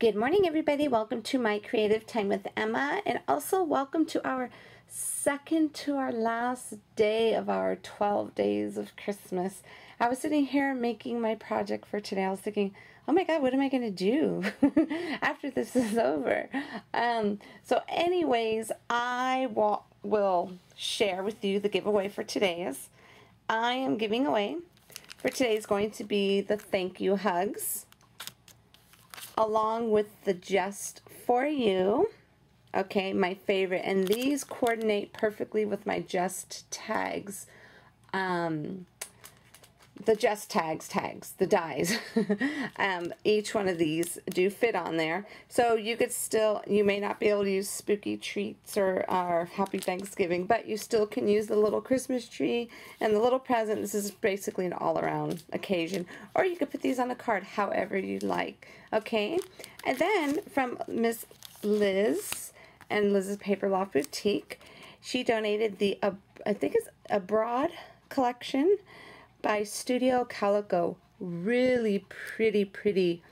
Good morning, everybody. Welcome to my creative time with Emma, and also welcome to our second to our last day of our 12 days of Christmas. I was sitting here making my project for today. I was thinking, oh my God, what am I going to do after this is over? So anyways, I will share with you the giveaway for today's. I am giving away for today is going to be the thank you hugs, along with the Just For You, okay, my favorite, and these coordinate perfectly with my Just tags, the Just tags, the dies. Each one of these do fit on there, so you could still, you may not be able to use spooky treats or Happy Thanksgiving, but you still can use the little Christmas tree and the little present. This is basically an all-around occasion, or you could put these on a card however you like, okay? And then from Miss Liz and Liz's Paper Loft Boutique, she donated the I think it's Abroad collection by Studio Calico. Really pretty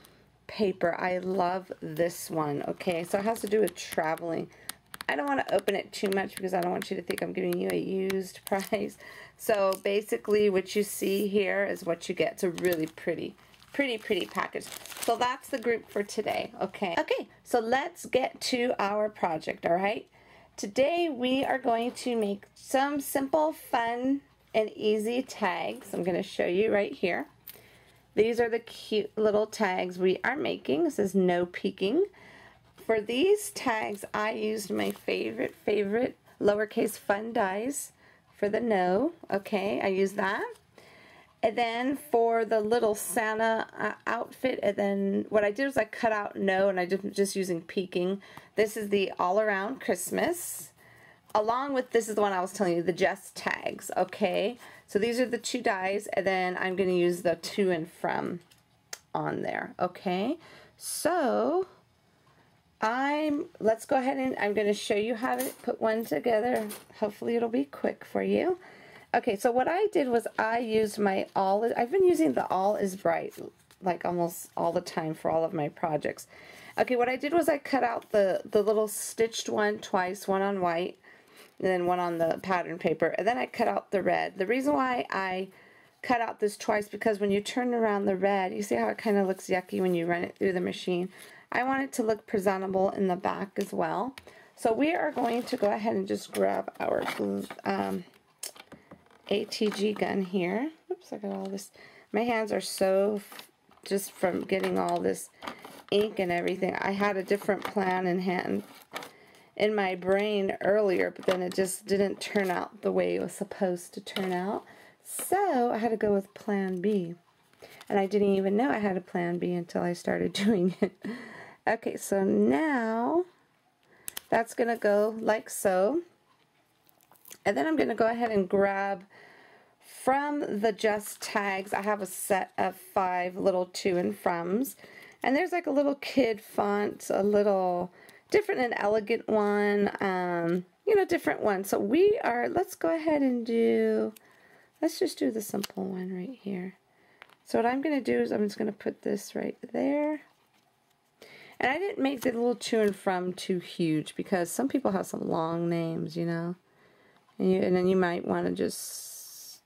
paper. I love this one. Okay, so it has to do with traveling. I don't want to open it too much because I don't want you to think I'm giving you a used prize. So basically what you see here is what you get. It's a really pretty package. So that's the group for today. Okay, so let's get to our project. All right, today we are going to make some simple, fun, and easy tags. I'm going to show you right here. These are the cute little tags we are making. This is no peeking. For these tags, I used my favorite lowercase fun dies for the no. Okay, I used that. And then for the little Santa outfit, and then what I did was I cut out no, and I just using peeking. This is the all around Christmas. Along with, this is the one I was telling you, the Just tags, okay? So these are the two dies, and then I'm going to use the to and from on there, okay? So, let's go ahead and I'm going to show you how to put one together. Hopefully it'll be quick for you. Okay, so what I did was I used my I've been using the All Is Bright like almost all the time for all of my projects. Okay, what I did was I cut out the little stitched one twice, one on white, and then one on the pattern paper, and then I cut out the red. The reason why I cut out this twice, because when you turn around the red, you see how it kind of looks yucky when you run it through the machine. I want it to look presentable in the back as well. So we are going to go ahead and just grab our ATG gun here. Oops, I got all this. My hands are so, just from getting all this ink and everything. I had a different plan in my brain earlier, but then it just didn't turn out the way it was supposed to turn out. So I had to go with plan B. And I didn't even know I had a plan B until I started doing it. Okay, so now that's going to go like so. And then I'm going to go ahead and grab from the Just tags. I have a set of 5 little to and froms. And there's like a little kid font, a little different and elegant one, you know, different one. So let's go ahead and let's just do the simple one right here. So what I'm going to do is I'm just going to put this right there. And I didn't make the little to and from too huge because some people have some long names, you know. And then you might want to just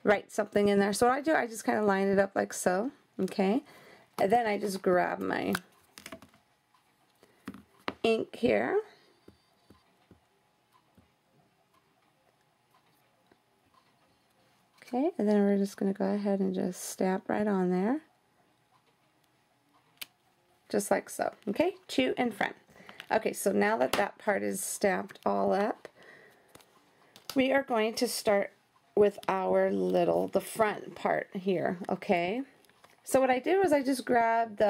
write something in there. So what I just kind of line it up like so, okay? And then I just grab my ink here. Okay, and then we're just going to go ahead and just stamp right on there. Just like so, okay? To and from. Okay, so now that that part is stamped all up, we are going to start with our the front part here, okay? So what I did was I just grabbed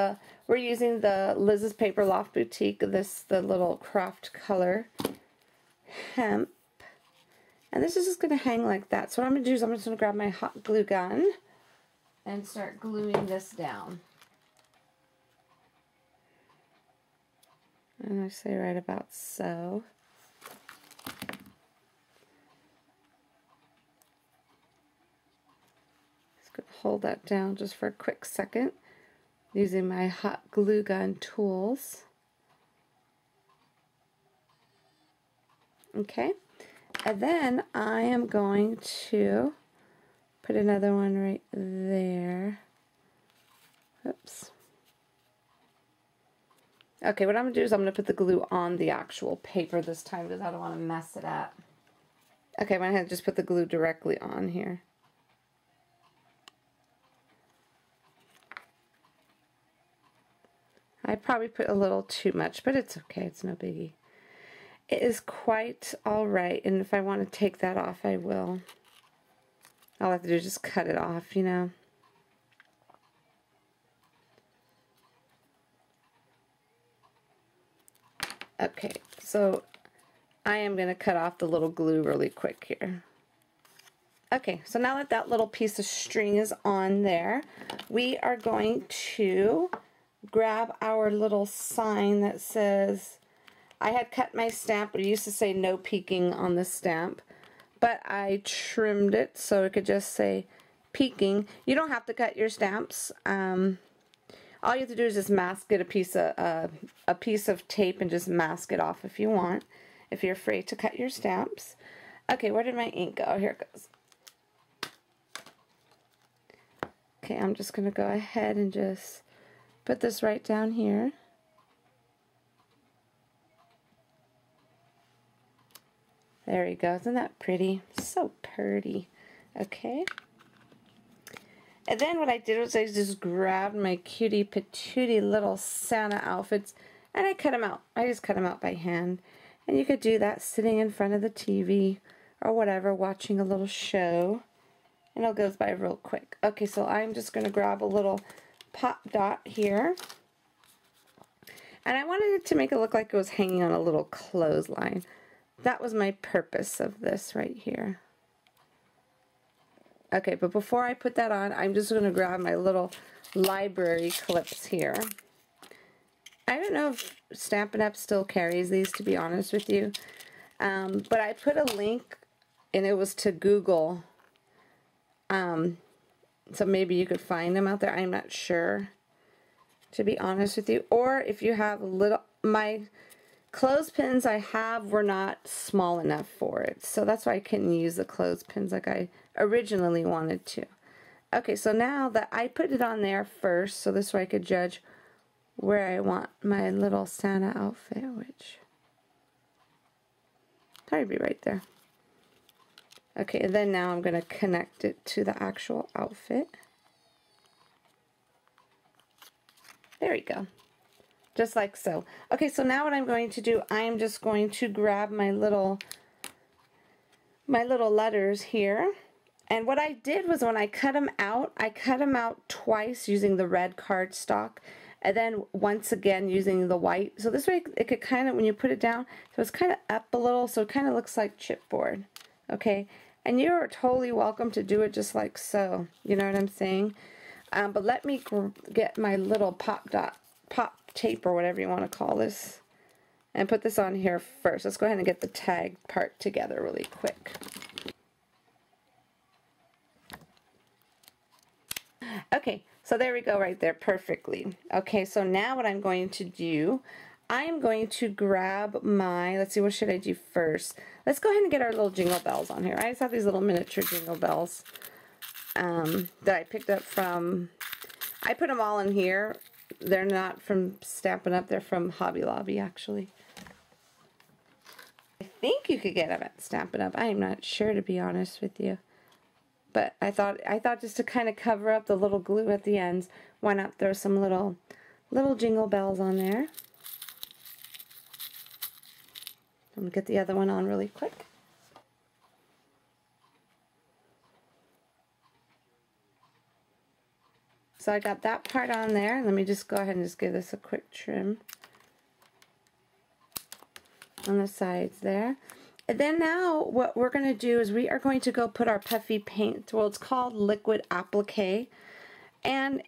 we're using the Liz's Paper Loft Boutique, the little craft color hemp. And this is just going to hang like that. So what I'm going to do is I'm just going to grab my hot glue gun and start gluing this down. And I say right about so. Just going to hold that down just for a quick second. using my hot glue gun tools. Okay, and then I am going to put another one right there. Oops. Okay, what I'm going to do is I'm going to put the glue on the actual paper this time because I don't want to mess it up. Okay, I'm going to just put the glue directly on here. I probably put a little too much, but it's okay. It's no biggie. It is quite alright, and if I want to take that off, I will. All I have to do is just cut it off, you know. Okay, so I am going to cut off the little glue really quick here. Okay, so now that that little piece of string is on there, we are going to grab our little sign that says, I had cut my stamp, but it used to say no peeking on the stamp, but I trimmed it so it could just say peeking. You don't have to cut your stamps. All you have to do is just mask it, a piece of tape, and just mask it off if you want, if you're afraid to cut your stamps. Okay, where did my ink go? Here it goes. Okay, I'm just going to go ahead and just put this right down here. There we go. Isn't that pretty? So pretty. Okay. And then what I did was I just grabbed my cutie patootie little Santa outfits and I cut them out. I just cut them out by hand. And you could do that sitting in front of the TV or whatever, watching a little show. And it goes by real quick. Okay, so I'm just going to grab a little pop dot here. And I wanted it to make it look like it was hanging on a little clothesline. That was my purpose of this right here. Okay, but before I put that on, I'm just going to grab my little library clips here. I don't know if Stampin' Up! Still carries these, to be honest with you. But I put a link, and it was to Google. So maybe you could find them out there. I'm not sure, to be honest with you. Or if you have my clothespins I have were not small enough for it. So that's why I couldn't use the clothespins like I originally wanted to. Okay, so now that I put it on there first, so this way I could judge where I want my little Santa outfit, which probably be right there. Okay, and then now I'm going to connect it to the actual outfit. There we go. Just like so. Okay, so now what I'm going to do, I'm just going to grab my little letters here. And what I did was when I cut them out twice using the red cardstock, and then once again using the white. So this way it could kind of, when you put it down, so it's kind of up a little, so it kind of looks like chipboard. Okay, and you're totally welcome to do it just like so. You know what I'm saying? But let me get my little pop tape or whatever you want to call this, and put this on here first. Let's go ahead and get the tag part together really quick. Okay, so there we go right there perfectly. Okay, so now what I'm going to do, I'm going to grab my, let's see, what should I do first? Let's go ahead and get our little jingle bells on here. I just have these little miniature jingle bells that I picked up from, I put them all in here. They're not from Stampin' Up, they're from Hobby Lobby actually. I think you could get them at Stampin' Up. I am not sure, to be honest with you. But I thought just to kind of cover up the little glue at the ends, why not throw some little jingle bells on there. I'm going to get the other one on really quick. So I got that part on there. Let me just go ahead and just give this a quick trim on the sides there. And then now what we're going to do is we are going to go put our puffy paint, well, it's called liquid applique. And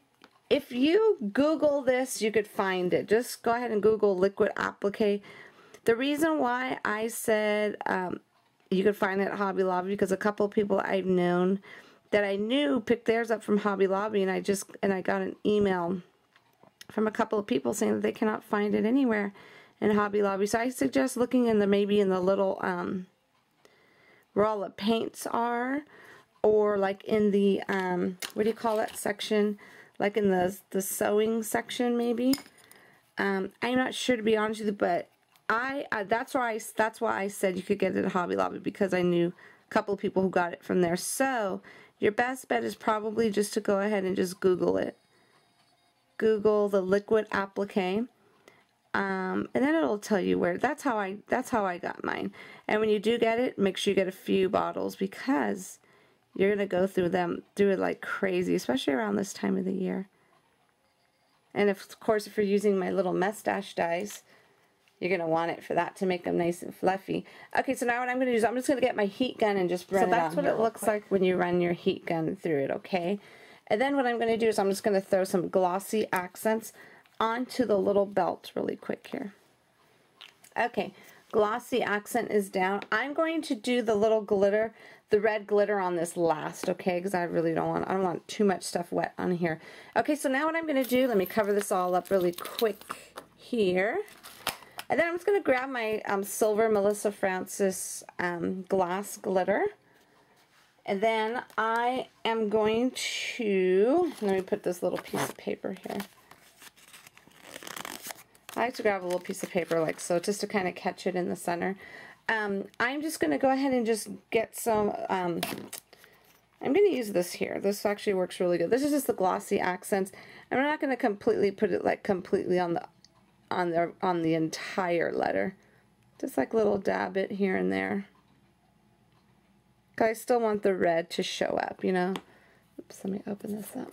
if you Google this, you could find it. Just go ahead and Google liquid applique. The reason why I said you could find it at Hobby Lobby, because a couple of people I've known that I knew picked theirs up from Hobby Lobby, and I got an email from a couple of people saying that they cannot find it anywhere in Hobby Lobby. So I suggest looking in the, maybe in the little, where all the paints are, or like in the, what do you call that section? Like in the sewing section, maybe. I'm not sure, to be honest with you, but that's why I said you could get it at Hobby Lobby, because I knew a couple of people who got it from there. So your best bet is probably just to go ahead and just Google it. Google the liquid applique, and then it'll tell you where. That's how I got mine. And when you do get it, make sure you get a few bottles, because you're gonna go through it like crazy, especially around this time of the year. And of course, if you're using my little mustache dies, you're going to want it for that, to make them nice and fluffy. Okay, so now what I'm going to do is I'm just going to get my heat gun and just run it on. So that's what it looks like when you run your heat gun through it, okay? And then what I'm going to do is I'm just going to throw some glossy accents onto the little belt really quick here. Okay, glossy accent is down. I'm going to do the little glitter, the red glitter on this last, okay? Because I really don't want too much stuff wet on here. Okay, so now what I'm going to do, let me cover this all up really quick here. And then I'm just going to grab my silver Melissa Francis glass glitter. And then I am going to, let me put this little piece of paper here. I like to grab a little piece of paper like so, just to kind of catch it in the center. I'm just going to go ahead and just get some, I'm going to use this here. This actually works really good. This is just the glossy accents. I'm not going to completely put it like completely on the entire letter. Just like little dab it here and there. I still want the red to show up, you know. Oops, let me open this up.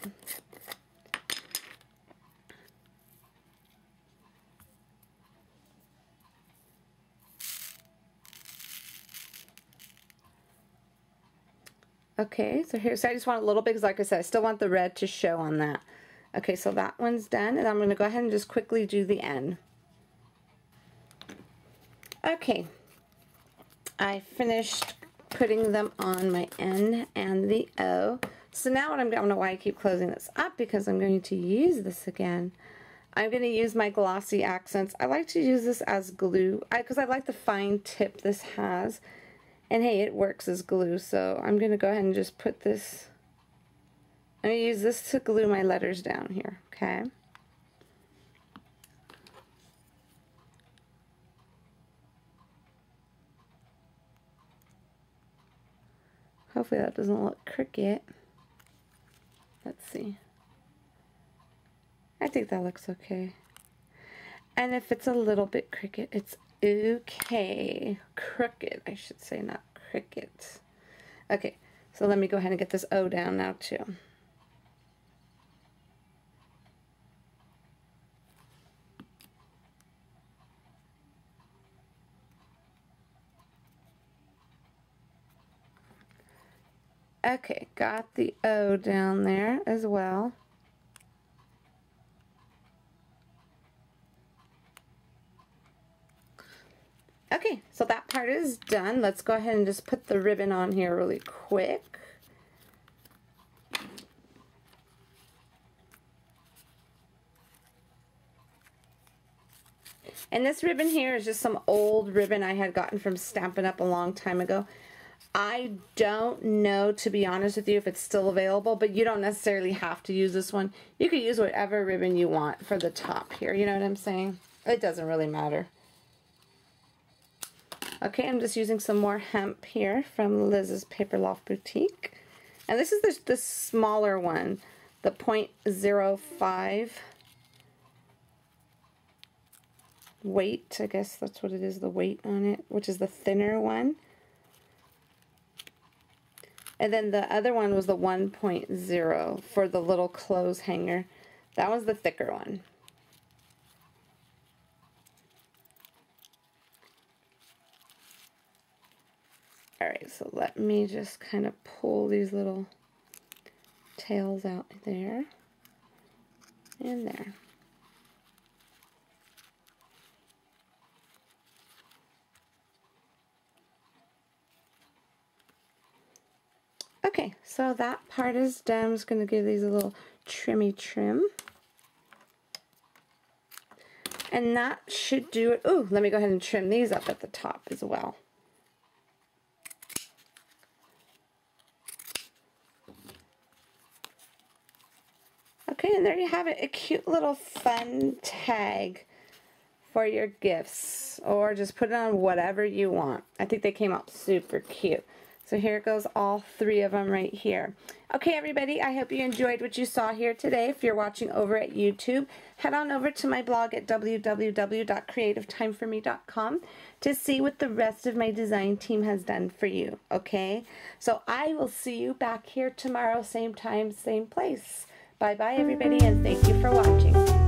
Okay, so here, so I just want a little bit, because like I said, I still want the red to show on that. Okay, so that one's done, and I'm going to go ahead and just quickly do the N. Okay, I finished putting them on my N and the O. So now what I don't know why I keep closing this up, because I'm going to use this again. I'm going to use my glossy accents. I like to use this as glue, because I like the fine tip this has. And hey, it works as glue, so I'm going to go ahead and just put this, I'm going to use this to glue my letters down here, okay? Hopefully that doesn't look crooked. Let's see. I think that looks okay. And if it's a little bit crooked, it's okay. Crooked, I should say, not cricket. Okay, so let me go ahead and get this O down now too. Okay, got the O down there as well. Okay, so that part is done. Let's go ahead and just put the ribbon on here really quick. And this ribbon here is just some old ribbon I had gotten from Stampin' Up! A long time ago. I don't know, to be honest with you, if it's still available, but you don't necessarily have to use this one. You could use whatever ribbon you want for the top here, you know what I'm saying? It doesn't really matter. Okay, I'm just using some more hemp here from Liz's Paper Loft Boutique. And this is the smaller one, the 0.05 weight, I guess that's what it is, the weight on it, which is the thinner one. And then the other one was the 1.0 for the little clothes hanger. That was the thicker one. Alright, so let me just kind of pull these little tails out there and there. Okay, so that part is done. I'm just going to give these a little trimmy trim. And that should do it. Ooh, let me go ahead and trim these up at the top as well. Okay, and there you have it, a cute little fun tag for your gifts, or just put it on whatever you want. I think they came out super cute. So here goes all 3 of them right here. Okay, everybody, I hope you enjoyed what you saw here today. If you're watching over at YouTube, head on over to my blog at www.creativetimeforme.com to see what the rest of my design team has done for you, okay? So I will see you back here tomorrow, same time, same place. Bye-bye, everybody, and thank you for watching.